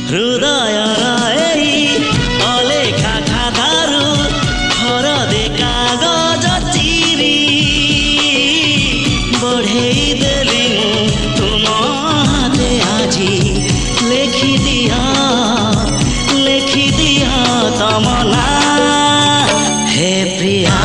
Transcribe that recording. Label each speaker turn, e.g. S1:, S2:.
S1: हृदयर एई अलेखा खातारु हरदे कागज चिरी बढ़ेई देली तुम हाथे आजी लेखि दिया तम ना हे प्रिया।